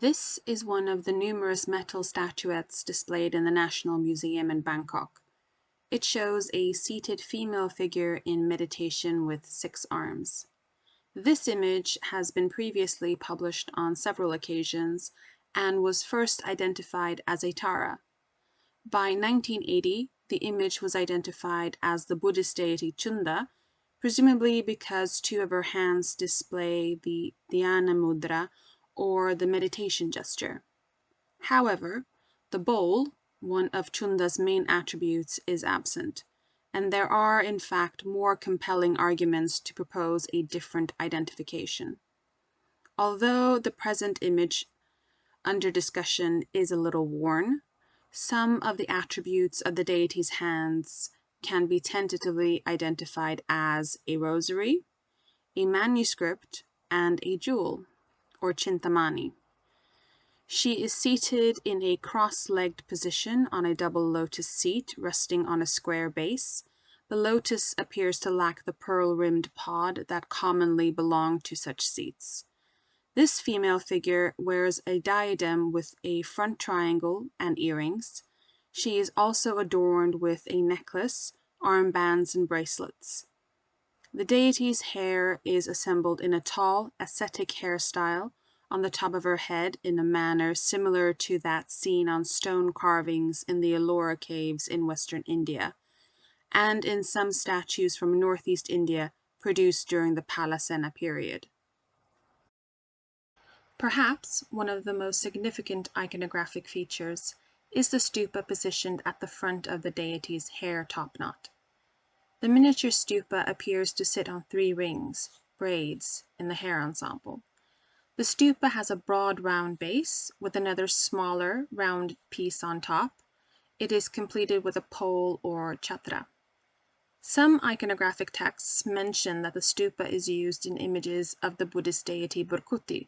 This is one of the numerous metal statuettes displayed in the National Museum in Bangkok. It shows a seated female figure in meditation with 6 arms. This image has been previously published on several occasions and was first identified as a Tara. By 1980, the image was identified as the Buddhist deity Chunda, presumably because 2 of her hands display the dhyana mudra, or the meditation gesture. However, the bowl, one of Chunda's main attributes, is absent, and there are in fact more compelling arguments to propose a different identification. Although the present image under discussion is a little worn, some of the attributes of the deity's hands can be tentatively identified as a rosary, a manuscript, and a jewel, or chintamani. She is seated in a cross-legged position on a double lotus seat resting on a square base. The lotus appears to lack the pearl-rimmed pod that commonly belong to such seats. This female figure wears a diadem with a front triangle and earrings. She is also adorned with a necklace, armbands, and bracelets. The deity's hair is assembled in a tall, ascetic hairstyle on the top of her head in a manner similar to that seen on stone carvings in the Ellora caves in western India, and in some statues from northeast India produced during the Palasena period. Perhaps one of the most significant iconographic features is the stupa positioned at the front of the deity's hair topknot. The miniature stupa appears to sit on 3 rings, braids, in the hair ensemble. The stupa has a broad round base with another smaller round piece on top. It is completed with a pole or chhatra. Some iconographic texts mention that the stupa is used in images of the Buddhist deity kuṭī.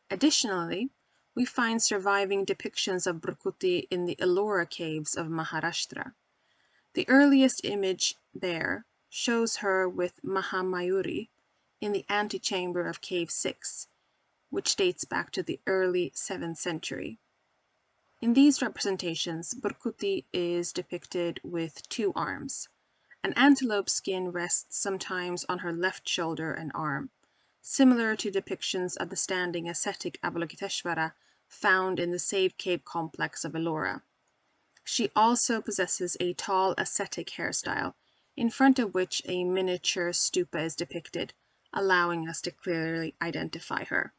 Additionally, we find surviving depictions of kuṭī in the Ellora caves of Maharashtra. The earliest image there shows her with Mahamayuri in the antechamber of Cave 6, which dates back to the early 7th century. In these representations, kuṭī is depicted with 2 arms. An antelope skin rests sometimes on her left shoulder and arm, similar to depictions of the standing ascetic Avalokiteshvara found in the Save Cave complex of Ellora. She also possesses a tall ascetic hairstyle, in front of which a miniature stupa is depicted, allowing us to clearly identify her.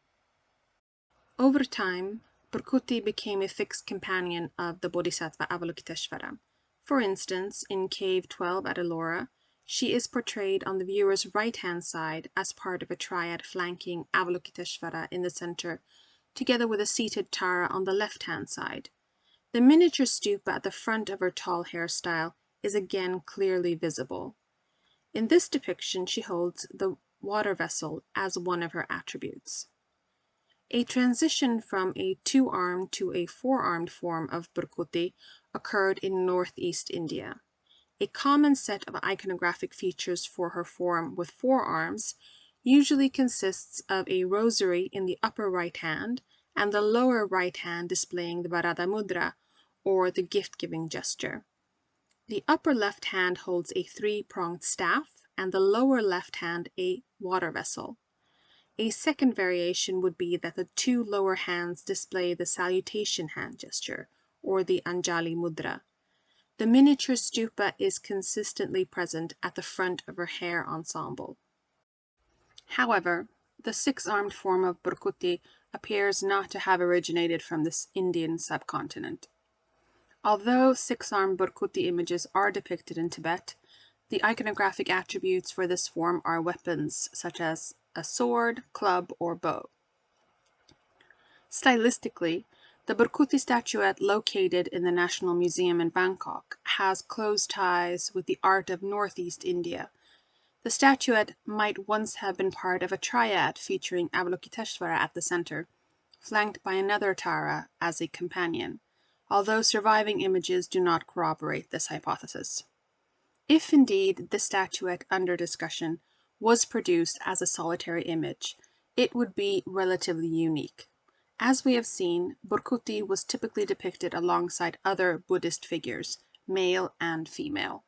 Over time, kuṭī became a fixed companion of the Bodhisattva Avalokiteshvara. For instance, in Cave 12 at Ellora, she is portrayed on the viewer's right-hand side as part of a triad flanking Avalokiteshvara in the center, together with a seated Tara on the left-hand side. The miniature stupa at the front of her tall hairstyle is again clearly visible. In this depiction, she holds the water vessel as one of her attributes. A transition from a 2-armed to a 4-armed form of kuṭī occurred in northeast India. A common set of iconographic features for her form with 4 arms usually consists of a rosary in the upper right hand and the lower right hand displaying the Varada mudra, or the gift-giving gesture. The upper left hand holds a 3-pronged staff and the lower left hand a water vessel. A second variation would be that the 2 lower hands display the salutation hand gesture, or the Anjali mudra. The miniature stupa is consistently present at the front of her hair ensemble. However, the 6-armed form of kuṭī appears not to have originated from this Indian subcontinent. Although 6-armed kuṭī images are depicted in Tibet, the iconographic attributes for this form are weapons such as a sword, club, or bow. Stylistically, the kuṭī statuette located in the National Museum in Bangkok has close ties with the art of northeast India. The statuette might once have been part of a triad featuring Avalokiteshvara at the center, flanked by another Tara as a companion, although surviving images do not corroborate this hypothesis. If indeed the statuette under discussion was produced as a solitary image, it would be relatively unique, As we have seen, Kuṭī was typically depicted alongside other Buddhist figures, male and female.